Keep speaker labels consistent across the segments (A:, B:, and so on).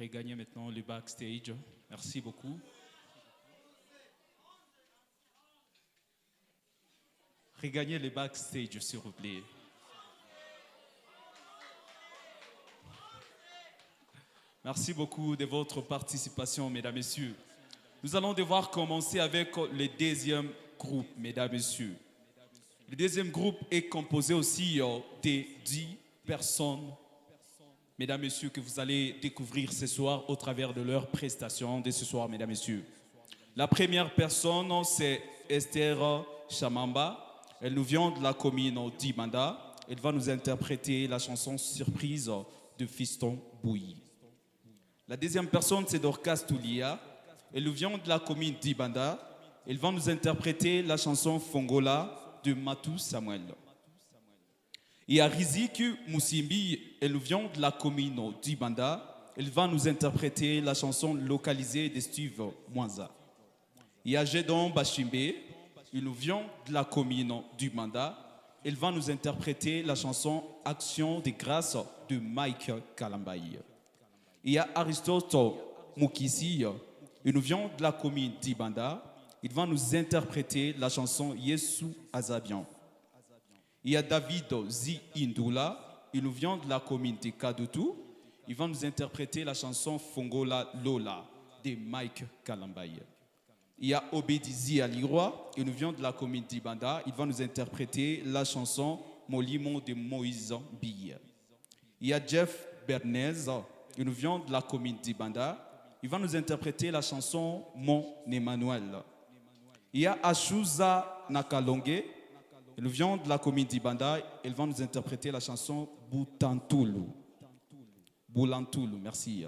A: regagner maintenant le backstage. Merci beaucoup. Regagnez le backstage, s'il vous plaît. Merci beaucoup de votre participation, mesdames, messieurs. Nous allons devoir commencer avec le deuxième groupe, mesdames, messieurs. Le deuxième groupe est composé aussi de 10 personnes, mesdames, messieurs, que vous allez découvrir ce soir au travers de leurs prestations de ce soir, mesdames, messieurs. La première personne, c'est Esther Chamamba. Elle nous vient de la commune d'Ibanda. Elle va nous interpréter la chanson Surprise de Fiston Bouilly. La deuxième personne, c'est Dorcas Toulia. Elle nous vient de la commune d'Ibanda. Elle va nous interpréter la chanson Fongola de Matou Samuel. Et à Riziki Moussimbi, elle nous vient de la commune d'Ibanda. Elle va nous interpréter la chanson localisée de Steve Mwanza. Et à Jedon Bachimbe, il nous vient de la commune d'Ibanda. Elle va nous interpréter la chanson Action de grâce de Mike Kalambaye. Il y a Aristote Mukisi, il nous vient de la commune d'Ibanda. Il va nous interpréter la chanson Yesu Azabian. Il y a David Zi Indula, il nous vient de la commune de Kadutu. Il va nous interpréter la chanson Fongola Lola de Mike Kalambaye. Il y a Obedizi Aliroy, il nous vient de la commune d'Ibanda. Il va nous interpréter la chanson Molimo de Moïse Bille. Il y a Jeff Bernez, il nous vient de la commune d'Ibanda. Il va nous interpréter la chanson Mon Emmanuel. Il y a Ashuza Nakalonge, il nous vient de la commune d'Ibanda. Il va nous interpréter la chanson Boutantulu. Boulantulu, merci.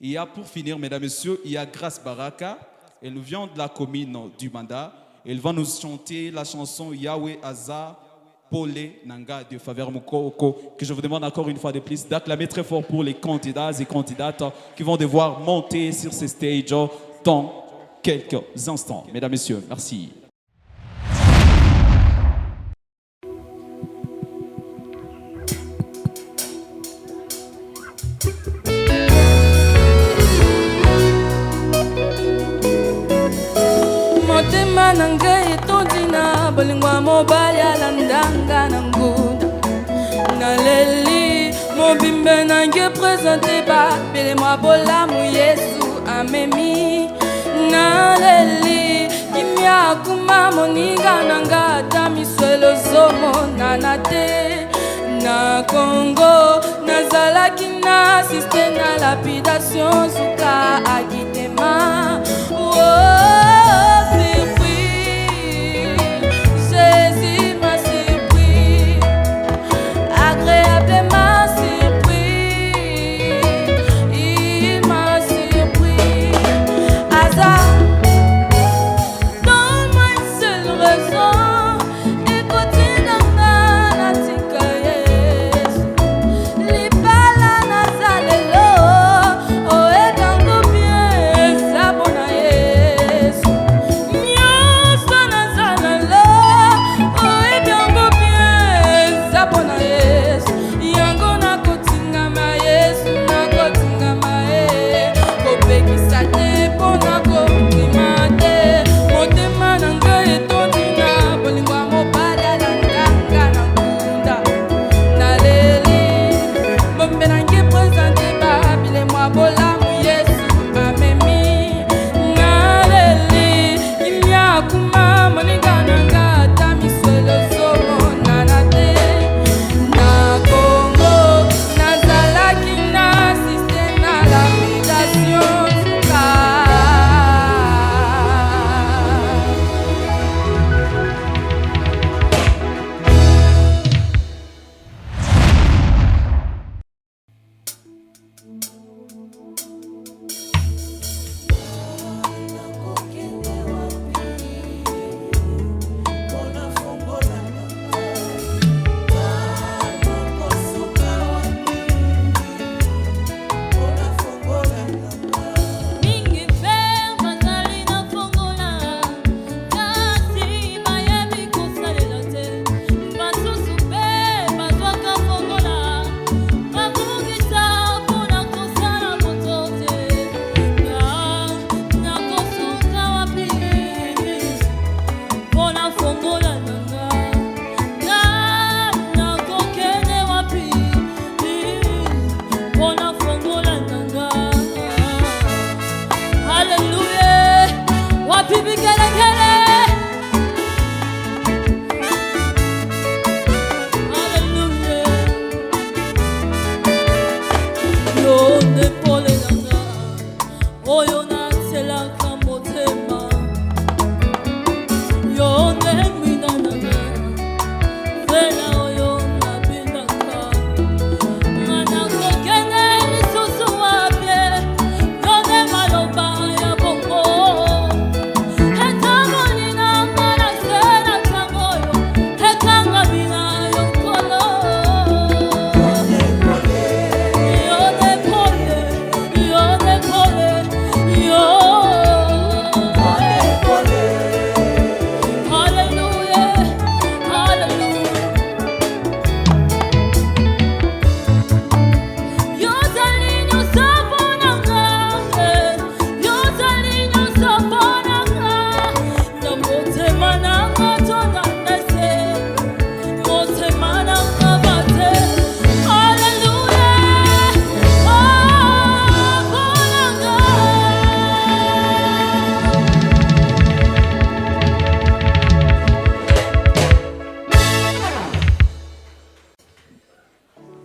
A: Il y a, pour finir, mesdames et messieurs, il y a Grace Baraka. Elle nous vient de la commune d'Ibanda. Elle va nous chanter la chanson Yahweh Aza Polé Nanga de Faveur Mukoko, que je vous demande encore une fois de plus d'acclamer très fort pour les candidats et candidates qui vont devoir monter sur ce stage dans quelques instants. Mesdames, messieurs, merci.
B: Nangai tondina bolingwa mobali alandanga nangunda naleli mobimbe nange présenté ba bele mwa bolamu Yesu amemi naleli kimya kuma moninga nanga tamiswelo zomo nanate na Congo nazalaki na assisté na lapidation suka agitema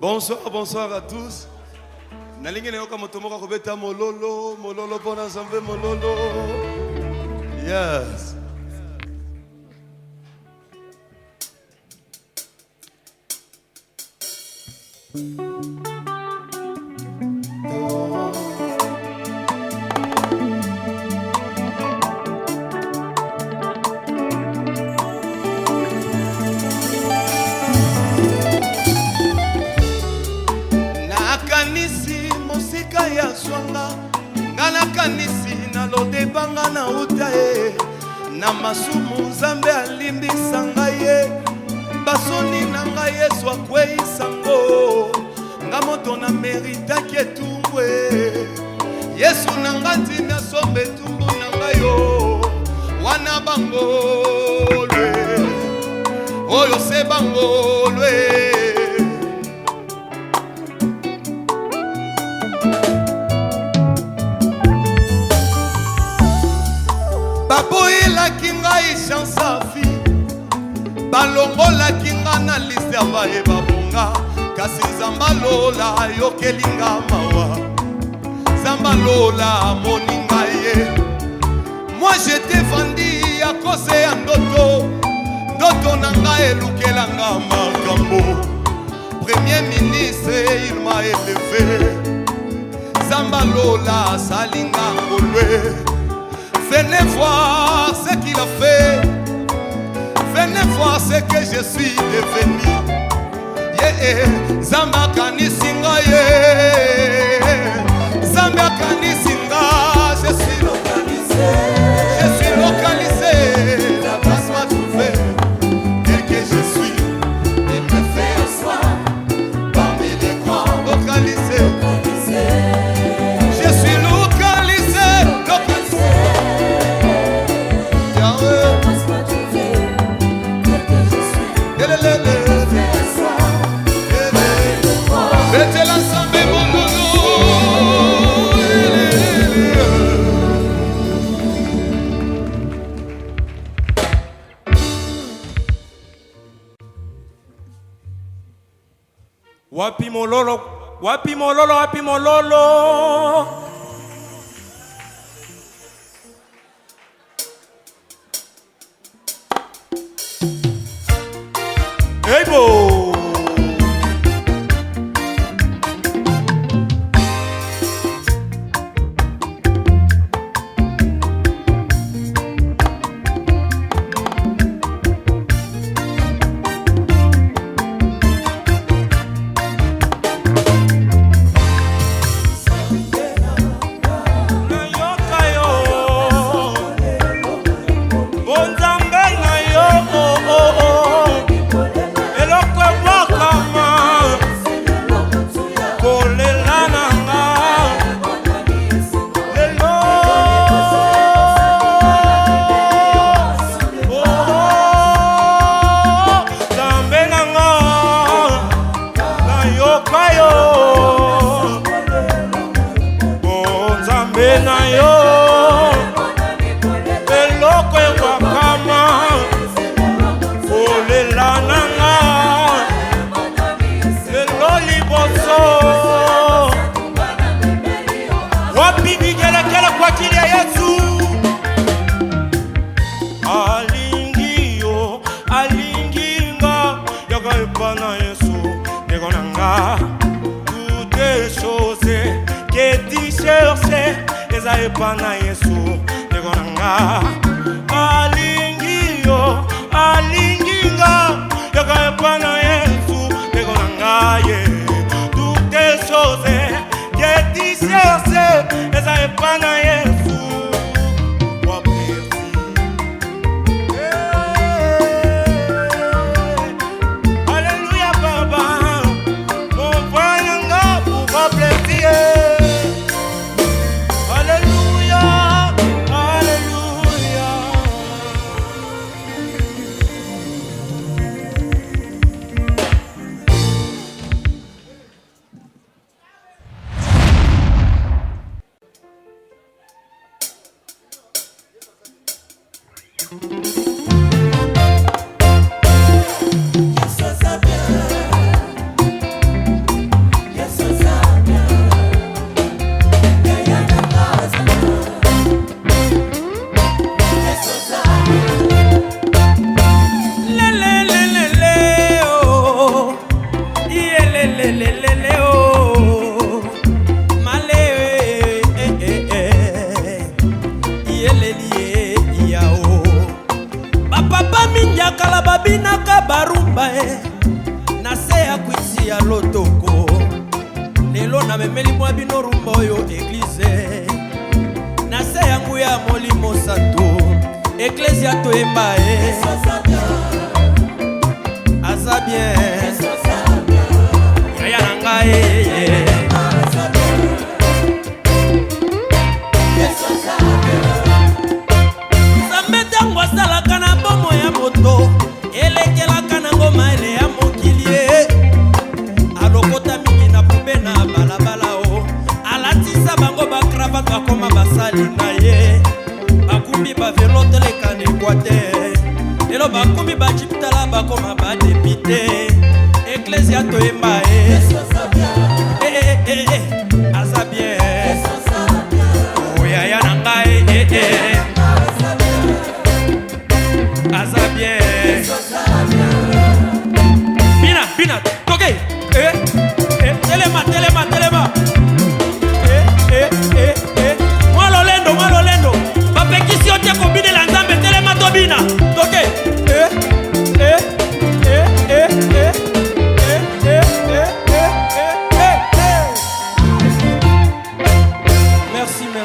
C: Bonsoir, bonsoir à tous. Nalingi neoka motomoka kobeta mololo, mololo pona nzambe mololo. Yes.
D: Nakanisi na lodebanga na uta e na masumu nzambe alimbisa ngai ye basoni na ngai Yesu akweyisa ngo nga moto na meritaki etumbu e Yesu na nga ntimi asomba etumbu na ngai yo wana bangolwe oyo se bangolwe baboyelaki ngai chance ya vie balongolaki nga na liste ya baye babonga kasi nzambe alola ayokeli nga mawa nzambe alola amoni ngai ye moi j'étais vendi à cause ya ndoto na ngai elukela nga makambo premier ministre il m'a élevé nzambe alola asali nga ngolwe. Venez voir ce qu'il a fait. Venez voir ce que je suis devenu. Zamba kanisinga Zamba kanisinga. Je suis localisé. Je suis localisé. La place m'a trouvé. Tel que je suis, il me fait asseoir parmi les grands. Localisé. Je suis localisé.
E: Wapi mololo, wapi mololo, wapi mololo. Hey bo. Pana Yesu negonanga alingio alinginga yaga pana Yesu negonanga ye toutes les choses que tu cherches eza pana Yesu wa merci alléluia baba mon voyanga pour plaisir. Alléluia, Alléluia.
F: ya kala babinaka barumba na se ya kwisi ya lotoko lelo na memeli mwa bino rumba oyo eglize na se ya nguya molimo santo eklesia toyemba aza bien yaya na ngai Zambe tango asalaka na bomo ya moto elekelaka na ngoma ele ya mokilie alokota mingi na pube na balabala o alatisa bango bakravate bakoma basali na ye bakumbi bavelo teleka na Equateur lelo bakumbi bajiptala bakoma badepite eklesia toyemba aza bien oyaya na ngai aza bien bina toke telema mwa lolendo bapekisi ote kobinela nzambe telema tobina toke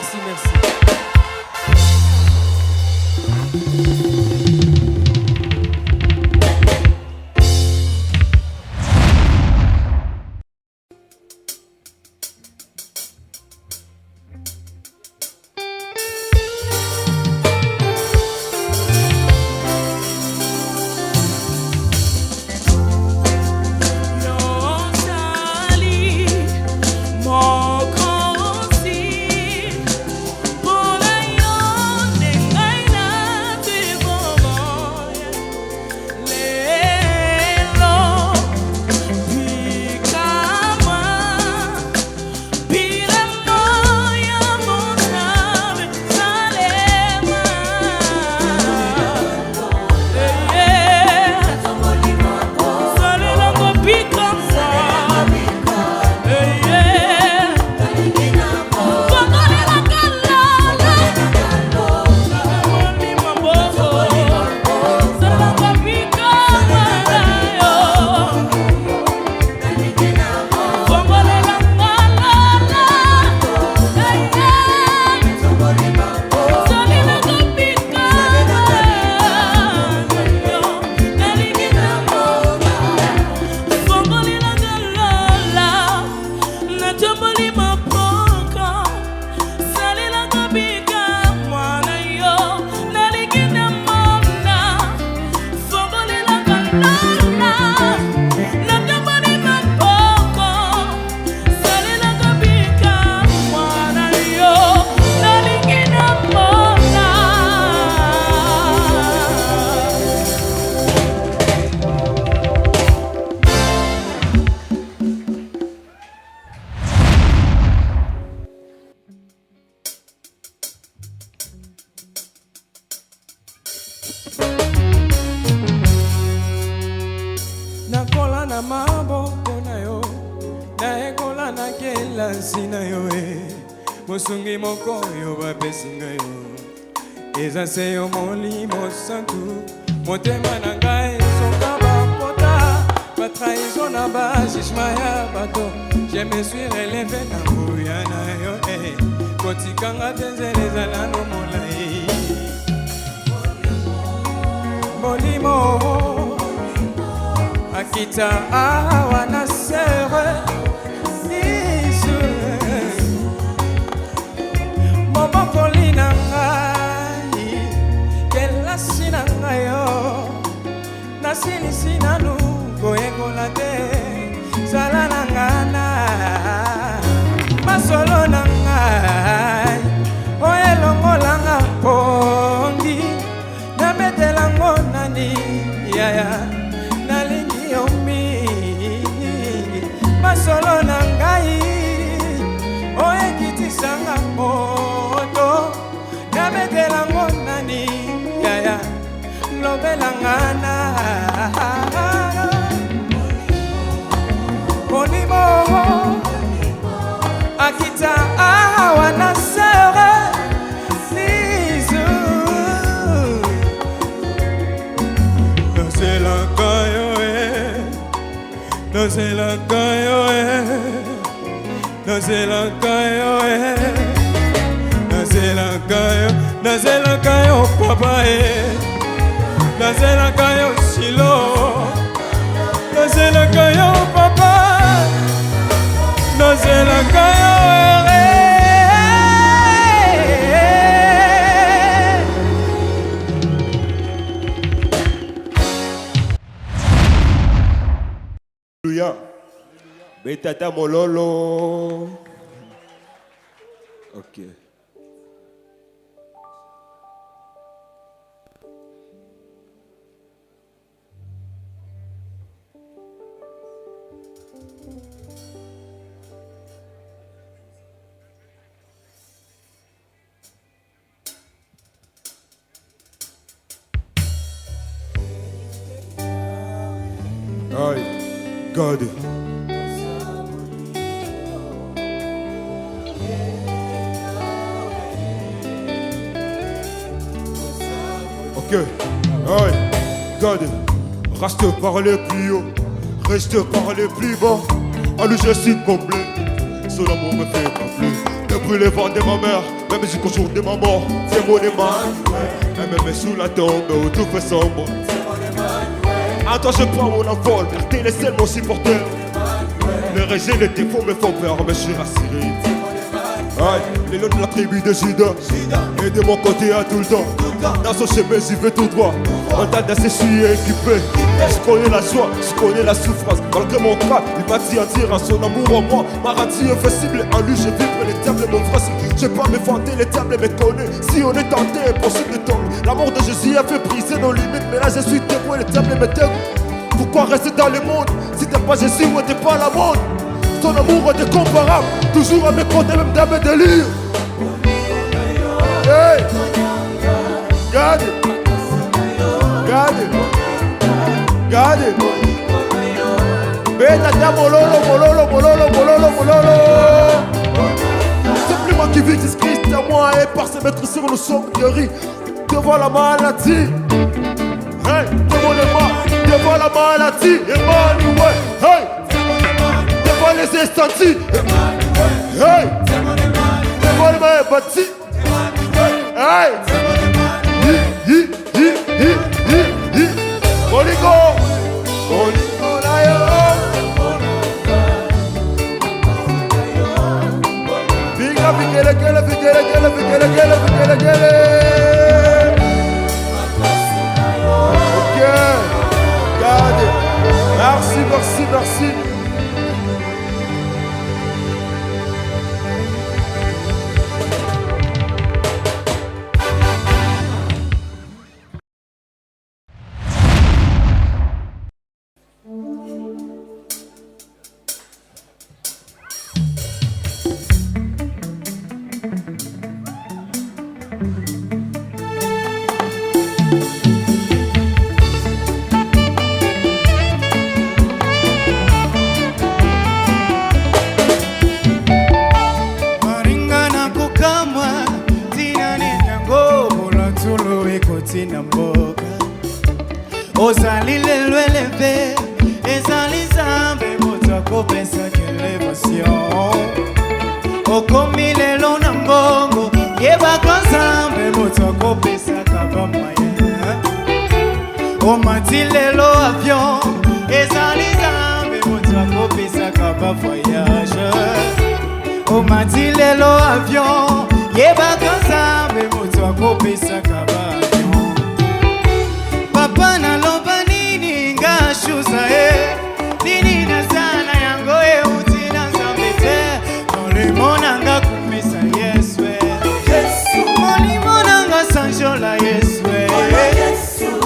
F: merci nakola na maboko na yo naekola na kelasi na yo mosungi moko yo bapesi ngai yo eza se yo molimo santu motema na ngai soka bapota batrahison na bajugema ya bato je me suis relevé na nguya na yo kotikanga te nzela ezala no molai molimo akita awa na sere mobokoli na ngai kelasi na ngai yo nasilisi nanu koyekola te zala na ngana masolo na ngai oyelongolanga pongi nametelango nani yaya nalingi yo mingi masolo na ngai oyekitisanga moto nametelango nani yaya lobelanga na nazelaka yo nazelaka yo nazelaka yo papa nazelaka yo Shilo nazelaka yo papa nazelaka yo
D: Alléluia. Betata mololo. Ok. Aïe, God. Ok, aïe, God. Reste par le plus haut, reste par le plus bas. En lui je suis comblé, son amour me fait trembler. Depuis le vent de ma mère, même jusqu'au jour de ma mort, c'est mon Emmanuel. Même sous la tombe où tout fait sombre. À toi je prends mon envol, t'es le seul mon supporter. Les régés, les défauts me font peur, mais je suis rassuré. Aïe, les lions de la tribu de Judas, et de mon côté à tout le temps. Dans son chemin j'y vais tout droit. En tas d'assez je suis équipé. Je connais la joie, je connais la souffrance. Malgré mon cas, il m'a dit en dire en son amour en moi. M'a rendu invincible, en lui je vibre les diables mon frère. Je vais pas me vanter, les diables me connaissent. Si on est tenté, impossible de tomber. L'amour de Jésus a fait briser nos limites. Mais là je suis témoin, les diables me dégoûtent. Pourquoi rester dans le monde si t'es pas Jésus ou t'es pas la monde? Ton amour est incomparable, toujours à mes côtés, même dans mes délires. Hey! Regarde! Regarde! Regarde! Betata mololo, mololo, mololo, mololo, mololo. C'est plus moi qui vis, Christ à moi et par ses maîtres sur nous sommes guéris devant la maladie. Hey! Demandez-moi devant la maladie, Emmanuel. Hey! Devant les instantis. Hey! Devant les mains bâties. Hey! Moligo! Moligo la yo! Biga bigele gele bigele gele bigele gele bigele gele. Ok, regardez. Merci, merci, merci.
E: Ozali lelo eleve, ezali zambe moto akopesa kelevation. Okomi lelo na mbongo, yebaka zambe moto akopesa kabamaya. Omati lelo avion, ezali zambe moto akopesa kaba voyage. Omati lelo avion, yebaka zambe moto akopesa kaba avion. Papa na loba nini nga shuza nini na sana yango utina zambete Molimo nga kumisa Yeswe Molimo nga sanjola Yeswe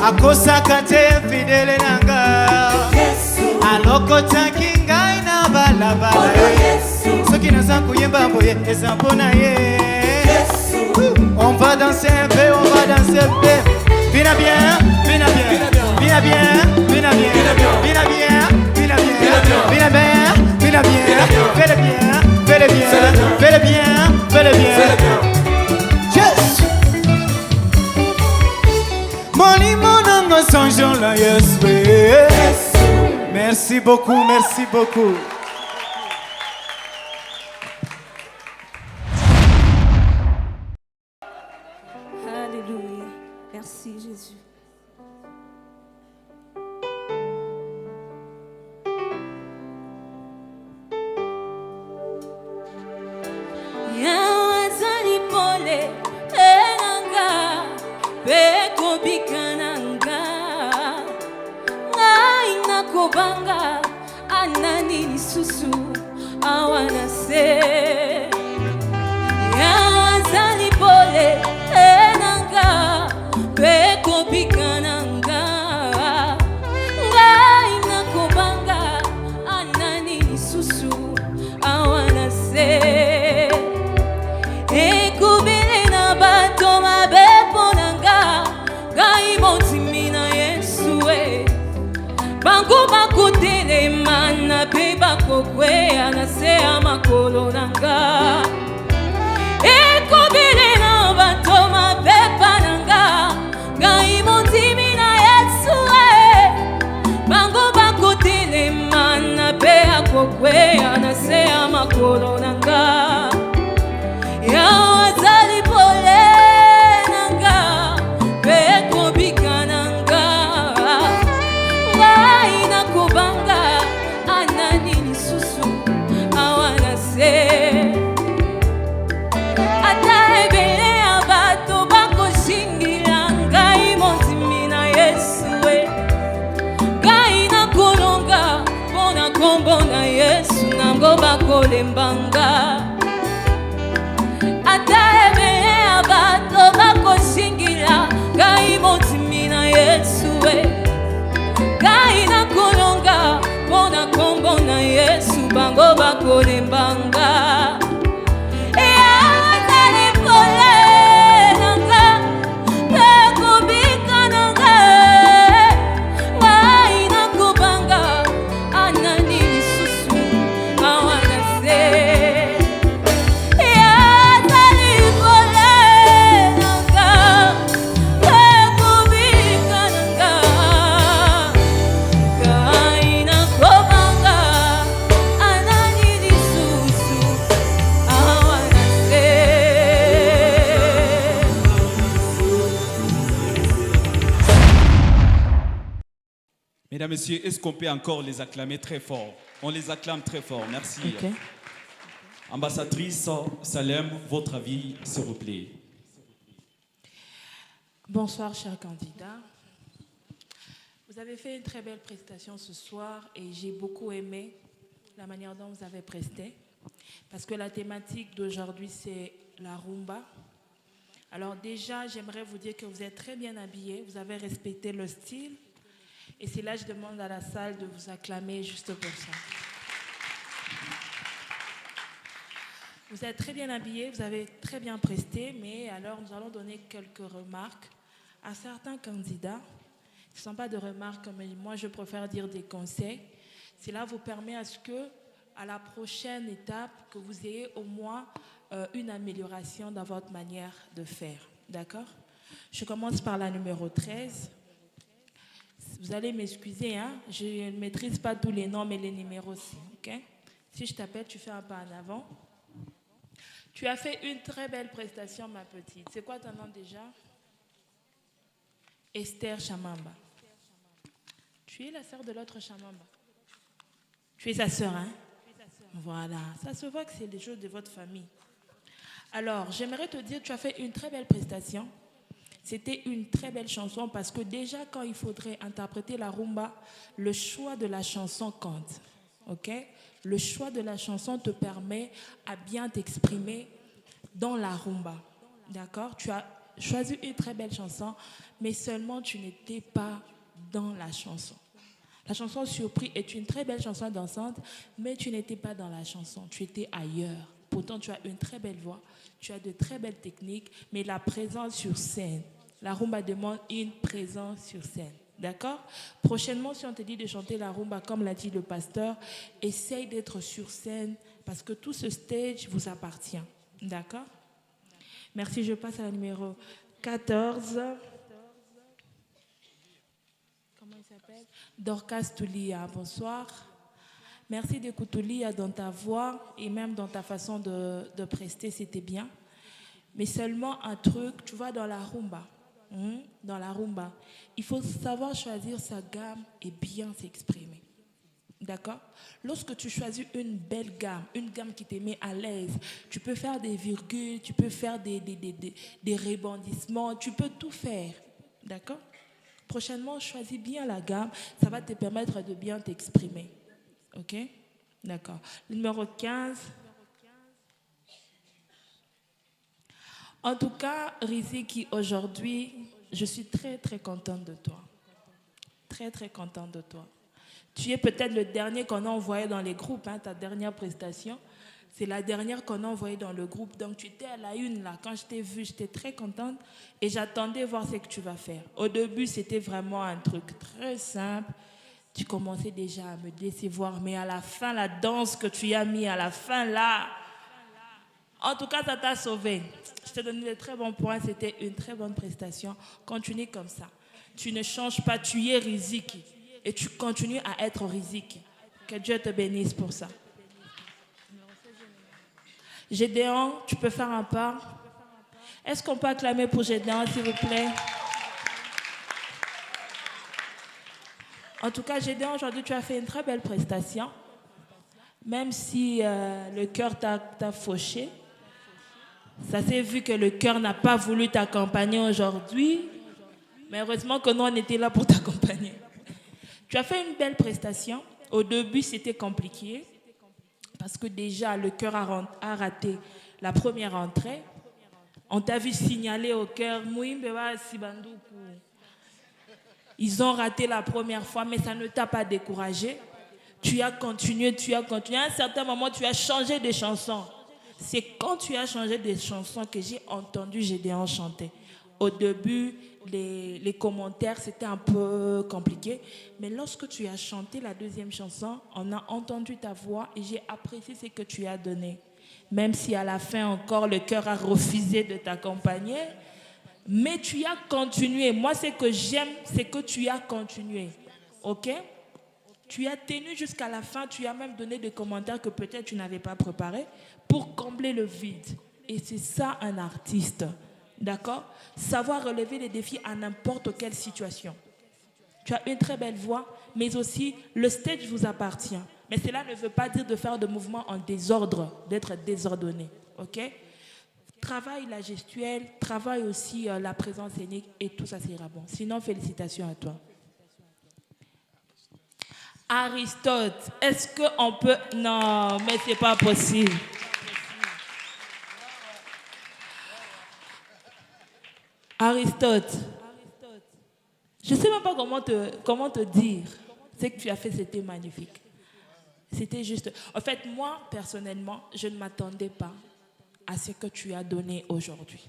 E: Akosaka te fidele nanga Aloko taki ngai na balabala Soki naza kuyemba mboye eza mpona ye On va danser un peu, on va danser un peu. Vina bien, vina bien, vina bien, vina bien, vina bien, vina bien, vina bien, vina bien, fais-le bien, fais-le bien, fais-le bien, fais-le bien. Yes. Molimo nango sanjon la Yeswe. Mais Merci beaucoup, merci beaucoup.
B: Alléluia. Merci Jésus. Yawazali pole enanga peko bikananga ngai nakobanga anani lisusu awana se Yawazali pole enanga peko bikananga ngai nakobanga anani lisusu awana se ekubele na bato mabe ponanga ngai motimina Yesu bango bakotelema na mpe bakokweya na se ya makolo nanga ekobele na bato mabe pananga ngai motimina Yesu bango bakotelema na mpe akokweya na se ya makolo nanga Yawazali pole nanga peko bikananga ngai nakobanga anani lisusu awana se ata ebele ya bato bakoshingila ngai motimi na Yesu ngai nakolonga mpona kombo na Yesu nango bakolembanga ata ebele ya bato bakoshingila ngai motimi na Yesu ngai nakolonga mpona kombo na Yesu bango bakolembanga Yawazali pole nanga peko bikananga ngai nakobanga anani lisusu awana se Yawazali pole nanga peko bikananga ngai nakobanga anani lisusu awana se
A: Mesdames, Messieurs, est-ce qu'on peut encore les acclamer très fort? On les acclame très fort. Merci.
B: Ok.
A: Ambassadrice Salem, votre avis, s'il vous plaît.
G: Bonsoir, chers candidats. Vous avez fait une très belle prestation ce soir et j'ai beaucoup aimé la manière dont vous avez presté parce que la thématique d'aujourd'hui, c'est la rumba. Alors déjà, j'aimerais vous dire que vous êtes très bien habillés, vous avez respecté le style et c'est là que je demande à la salle de vous acclamer juste pour ça. Vous êtes très bien habillés, vous avez très bien presté, mais alors nous allons donner quelques remarques à certains candidats. Ce ne sont pas de remarques, mais moi je préfère dire des conseils. Cela vous permet à ce que, à la prochaine étape, que vous ayez au moins une amélioration dans votre manière de faire. D'accord? Je commence par la numéro 13. Vous allez m'excuser, hein? Je ne maîtrise pas tous les noms, mais les numéros aussi. Okay? Si je t'appelle, tu fais un pas en avant. Tu as fait une très belle prestation, ma petite. C'est quoi ton nom déjà? Esther Chamamba. Tu es la sœur de l'autre Chamamba. Tu es sa sœur, hein? Voilà, ça se voit que c'est des choses de votre famille. Alors, j'aimerais te dire, tu as fait une très belle prestation. C'était une très belle chanson parce que déjà, quand il faudrait interpréter la rumba, le choix de la chanson compte. Ok? Le choix de la chanson te permet à bien t'exprimer dans la rumba. D'accord? Tu as choisi une très belle chanson, mais seulement tu n'étais pas dans la chanson. La chanson Surpris est une très belle chanson dansante, mais tu n'étais pas dans la chanson, tu étais ailleurs. Pourtant, tu as une très belle voix, tu as de très belles techniques, mais la présence sur scène, la rumba demande une présence sur scène. D'accord? Prochainement, si on te dit de chanter la rumba, comme l'a dit le pasteur, essaye d'être sur scène parce que tout ce stage vous appartient. D'accord? Merci, je passe à la numéro 14. Comment il s'appelle Dorcas Toulia, bonsoir. Merci d'écouter Toulia dans ta voix et même dans ta façon de prester, c'était bien. Mais seulement un truc, tu vois, dans la rumba, il faut savoir choisir sa gamme et bien s'exprimer. D'accord? Lorsque tu choisis une belle gamme, une gamme qui te met à l'aise, tu peux faire des virgules, tu peux faire des rebondissements, tu peux tout faire. D'accord? Prochainement, choisis bien la gamme, ça va te permettre de bien t'exprimer. Ok? D'accord. Numéro 15. En tout cas, Riziki, aujourd'hui, je suis très, très contente de toi. Très, très contente de toi. Tu es peut-être le dernier qu'on a envoyé dans les groupes, hein, ta dernière prestation. C'est la dernière qu'on a envoyée dans le groupe. Donc, tu étais à la une, là. Quand je t'ai vue, j'étais très contente et j'attendais voir ce que tu vas faire. Au début, c'était vraiment un truc très simple. Tu commençais déjà à me décevoir, mais à la fin, la danse que tu as mis à la fin, là, en tout cas, ça t'a sauvé. Je t'ai donné de très bons points, c'était une très bonne prestation. Continue comme ça. Tu ne changes pas, tu es Riziki. Et tu continues à être Riziki. Que Dieu te bénisse pour ça. Gédéon, tu peux faire un pas. Est-ce qu'on peut acclamer pour Gédéon, s'il vous plaît? En tout cas, Gédéon, aujourd'hui, tu as fait une très belle prestation. Même si le cœur t'a fauché. Ça s'est vu que le cœur n'a pas voulu t'accompagner aujourd'hui. Mais heureusement que nous, on était là pour t'accompagner. Tu as fait une belle prestation. Au début, c'était compliqué. Parce que déjà, le cœur a raté la première entrée. On t'a vu signaler au cœur. Ils ont raté la première fois, mais ça ne t'a pas découragé. Tu as continué. À un certain moment, tu as changé de chanson. C'est quand tu as changé de chanson que j'ai entendu Gédéon chanter. Au début, les commentaires, c'était un peu compliqué. Mais lorsque tu as chanté la deuxième chanson, on a entendu ta voix et j'ai apprécié ce que tu as donné. Même si à la fin encore, le cœur a refusé de t'accompagner. Mais tu as continué. Moi, ce que j'aime, c'est que tu as continué. OK? Tu as tenu jusqu'à la fin. Tu as même donné des commentaires que peut-être tu n'avais pas préparés pour combler le vide. Et c'est ça un artiste. D'accord? Savoir relever les défis à n'importe quelle situation. Tu as une très belle voix, mais aussi le stage vous appartient. Mais cela ne veut pas dire de faire de mouvements en désordre, d'être désordonné. OK? Travaille la gestuelle, travaille aussi la présence scénique et tout ça, ça ira bon. Sinon, félicitations à toi. Aristote, est-ce qu'on peut... Non, mais c'est pas possible. Aristote, je ne sais même pas comment te dire. Ce que tu as fait, c'était magnifique. C'était juste... En fait, moi, personnellement, je ne m'attendais pas à ce que tu as donné aujourd'hui.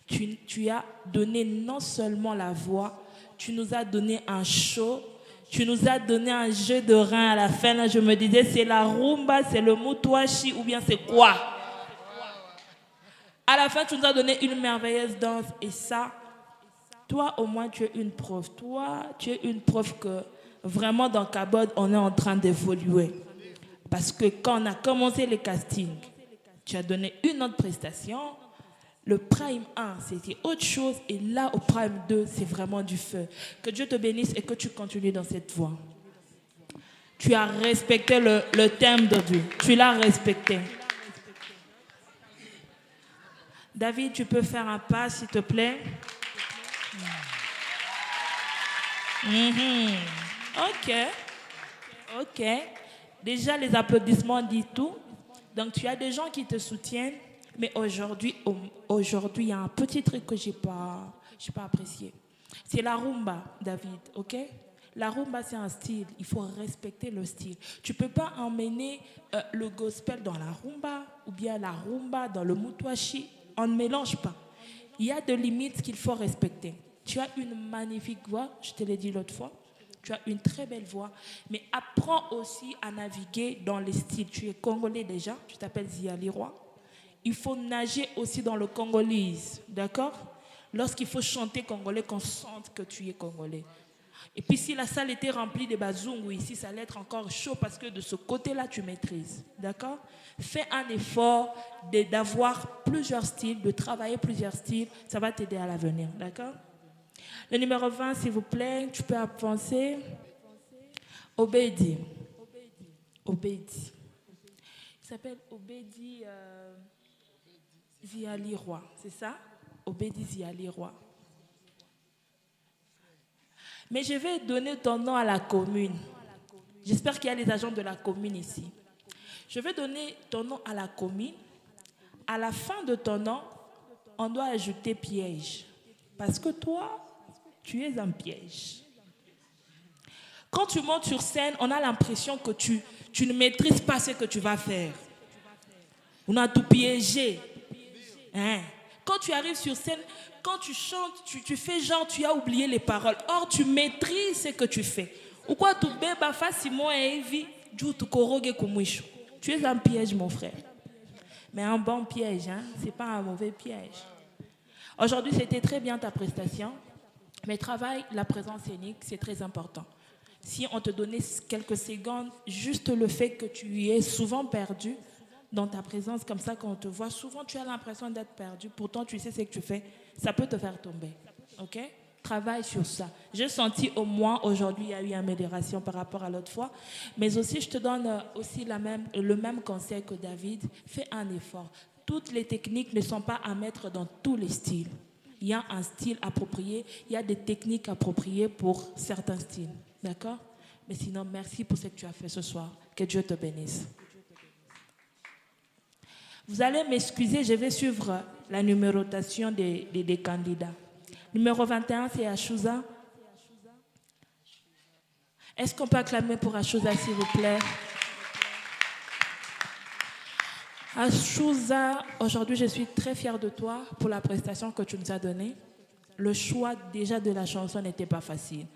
G: Tu as donné non seulement la voix, tu nous as donné un show, tu nous as donné un jeu de reins à la fin. Là, je me disais, c'est la rumba, c'est le mutuashi ou bien c'est quoi? À la fin, tu nous as donné une merveilleuse danse. Et ça, toi, au moins, tu es une preuve. Toi, tu es une preuve que vraiment, dans Cabot, on est en train d'évoluer. Parce que quand on a commencé le casting, tu as donné une autre prestation. Le Prime 1, c'était autre chose. Et là, au Prime 2, c'est vraiment du feu. Que Dieu te bénisse et que tu continues dans cette voie. Tu as respecté le thème de Dieu. Tu l'as respecté. David, tu peux faire un pas, s'il te plaît? Ok. Déjà, les applaudissements disent tout. Donc, tu as des gens qui te soutiennent. Mais aujourd'hui, il y a un petit truc que je n'ai pas apprécié. C'est la rumba, David, ok? La rumba, c'est un style. Il faut respecter le style. Tu ne peux pas emmener le gospel dans la rumba ou bien la rumba dans le mutuashi. On ne mélange pas. Il y a des limites qu'il faut respecter. Tu as une magnifique voix, je te l'ai dit l'autre fois. Tu as une très belle voix. Mais apprends aussi à naviguer dans les styles. Tu es congolais déjà, tu t'appelles Zia Leroy. Il faut nager aussi dans le congolese, d'accord? Lorsqu'il faut chanter congolais, qu'on sente que tu es congolais. Et puis si la salle était remplie de bazungu ici, ça allait être encore chaud parce que de ce côté-là, tu maîtrises. D'accord? Fais un effort d'avoir plusieurs styles, de travailler plusieurs styles. Ça va t'aider à l'avenir. D'accord? Le numéro 20, s'il vous plaît, tu peux avancer. Obedi. Obedi. Il s'appelle Obedi Ziali Roi. C'est ça? Obedi Ziali Roi. Mais je vais donner ton nom à la commune. J'espère qu'il y a les agents de la commune ici. Je vais donner ton nom à la commune. À la fin de ton nom, on doit ajouter piège. Parce que toi, tu es un piège. Quand tu montes sur scène, on a l'impression que tu ne maîtrises pas ce que tu vas faire. On a tout piégé. Hein? Quand tu arrives sur scène, quand tu chantes, tu fais genre tu as oublié les paroles. Or, tu maîtrises ce que tu fais. Ou quoi tu bébas facilement et vie, tu es un piège, mon frère. Mais un bon piège, hein? Ce n'est pas un mauvais piège. Aujourd'hui, c'était très bien ta prestation. Mais travaille la présence scénique, c'est très important. Si on te donnait quelques secondes, juste le fait que tu es souvent perdu dans ta présence, comme ça, quand on te voit, souvent tu as l'impression d'être perdu. Pourtant, tu sais ce que tu fais. Ça peut te faire tomber. OK? Travaille sur ça. J'ai senti au moins aujourd'hui, il y a eu une amélioration par rapport à l'autre fois. Mais aussi, je te donne aussi le même conseil que David. Fais un effort. Toutes les techniques ne sont pas à mettre dans tous les styles. Il y a un style approprié, il y a des techniques appropriées pour certains styles. D'accord? Mais sinon, merci pour ce que tu as fait ce soir. Que Dieu te bénisse. Vous allez m'excuser, je vais suivre la numérotation des candidats. Numéro 21, c'est Achouza. Est-ce qu'on peut acclamer pour Achouza, s'il vous plaît? Achouza, aujourd'hui, je suis très fière de toi pour la prestation que tu nous as donnée. Le choix déjà de la chanson n'était pas facile.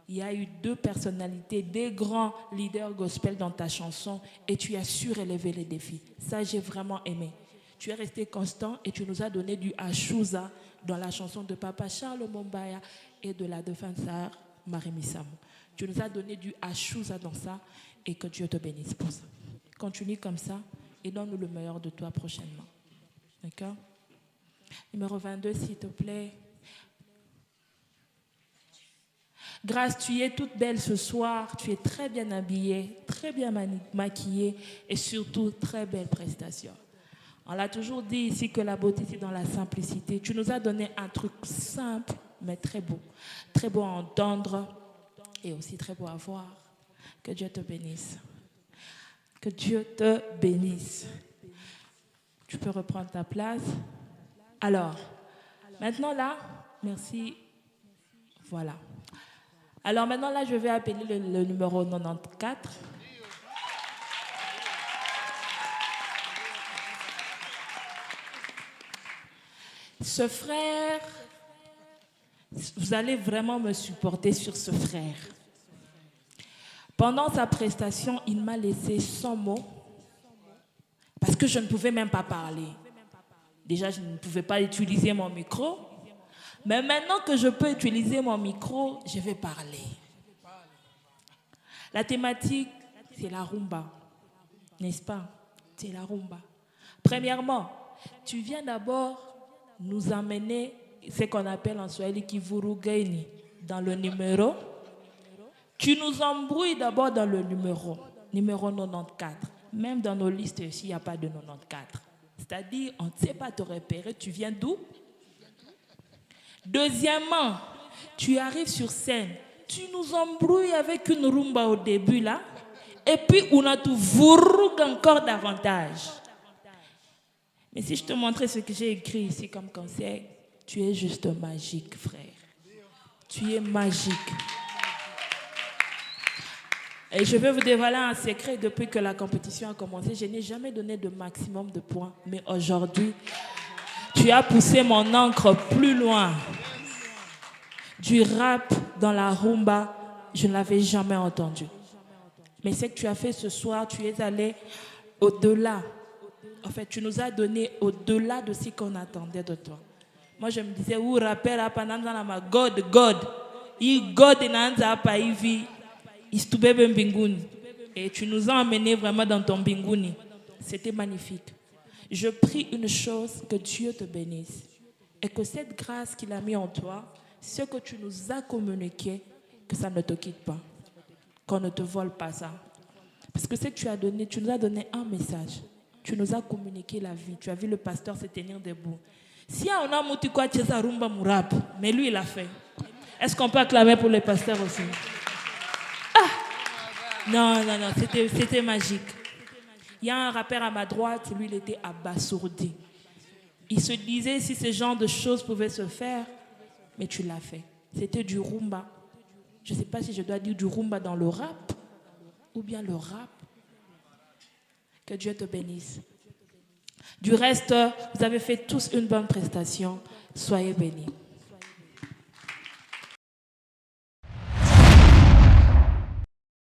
G: Il y a eu 2 personnalités, des grands leaders gospel dans ta chanson et tu as su relever les défis. Ça, j'ai vraiment aimé. Tu es resté constant et tu nous as donné du Achouza dans la chanson de Papa Charles Mombaya et de la défunte sœur Marie Missamou. Tu nous as donné du Achouza dans ça et que Dieu te bénisse pour ça. Continue comme ça et donne-nous le meilleur de toi prochainement. D'accord? Numéro 22, s'il te plaît. Grâce, tu es toute belle ce soir. Tu es très bien habillée, très bien maquillée et surtout très belle prestation. On l'a toujours dit ici que la beauté, c'est dans la simplicité. Tu nous as donné un truc simple, mais très beau. Très beau à entendre et aussi très beau à voir. Que Dieu te bénisse. Que Dieu te bénisse. Tu peux reprendre ta place. Alors, maintenant là, merci. Voilà. Alors maintenant là, je vais appeler le numéro 94. Ce frère, vous allez vraiment me supporter sur ce frère. Pendant sa prestation, il m'a laissé sans mots parce que je ne pouvais même pas parler. Déjà, je ne pouvais pas utiliser mon micro. Mais maintenant que je peux utiliser mon micro, je vais parler. La thématique, c'est la rumba. N'est-ce pas? C'est la rumba. Premièrement, tu viens d'abord nous amener ce qu'on appelle en Swahili Kivurugeni dans le numéro. Tu nous embrouilles d'abord dans le numéro 94. Même dans nos listes ici, il n'y a pas de 94. C'est-à-dire, on ne sait pas te repérer. Tu viens d'où? Deuxièmement, tu arrives sur scène. Tu nous embrouilles avec une rumba au début là. Et puis, on a tout vourougue encore davantage. Mais si je te montrais ce que j'ai écrit ici comme conseil, tu es juste magique, frère. Tu es magique. Et je vais vous dévoiler un secret. Depuis que la compétition a commencé, je n'ai jamais donné de maximum de points. Mais aujourd'hui, tu as poussé mon encre plus loin. Du rap dans la rumba, je ne l'avais jamais entendu. Mais ce que tu as fait ce soir, tu es allé au-delà. En fait, tu nous as donné au-delà de ce qu'on attendait de toi. Moi, je me disais, où rappel, God. God inaanza hapa hivi istubebe mbinguni. Et tu nous as emmenés vraiment dans ton mbinguni. C'était magnifique. Je prie une chose, que Dieu te bénisse. Et que cette grâce qu'il a mis en toi, ce que tu nous as communiqué, que ça ne te quitte pas. Qu'on ne te vole pas ça. Parce que ce que tu as donné, tu nous as donné un message. Tu nous as communiqué la vie. Tu as vu le pasteur se tenir debout. Si on a mouti quoi, tu as rumba mourap. Mais lui, il a fait. Est-ce qu'on peut acclamer pour les pasteurs aussi? Non, c'était magique. Il y a un rappeur à ma droite, lui, il était abasourdi. Il se disait si ce genre de choses pouvaient se faire, mais tu l'as fait. C'était du rumba. Je ne sais pas si je dois dire du rumba dans le rap, ou bien le rap. Que Dieu te bénisse. Du reste, vous avez fait tous une bonne prestation. Soyez bénis.